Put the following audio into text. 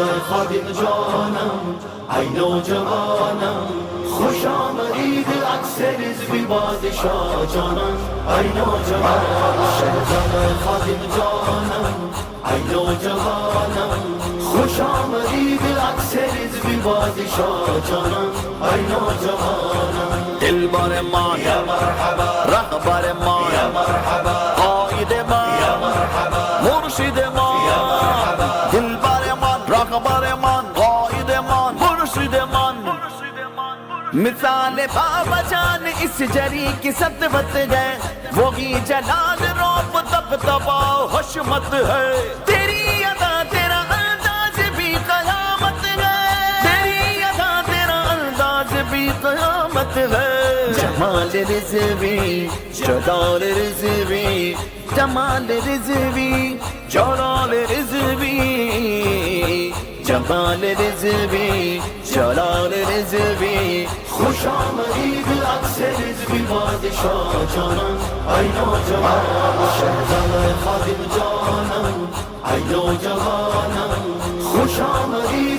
خادم جانم ای نوجوانم خوش آمدید عکس رضوی بادشاه جانم ای نوجوانم خادم جانم ای نوجوانم خوش آمدید عکس رضوی بادشاه جانم ای نوجوانم دلبر ما یا مرحبا رهبر ما یا مرحبا قائد ما یا مرحبا مرشد ما دلبر من رهبر من قائد من مرشد من مثال بابا جان اس جری کی سطوت ہے وہی جلال روپ تب تبا حشمت ہے تیری ادا تیرا انداز بھی قیامت ہے تیری ادا تیرا انداز بھی قیامت ہے جمال رضوی جلال رضوی جمال رضوی جلال رضوی جمال رضوی جلال رضوی خوش آمدید عکس رضوی بادشاه جانم ای نوجوان شهزاد خادم جانم ای نوجوان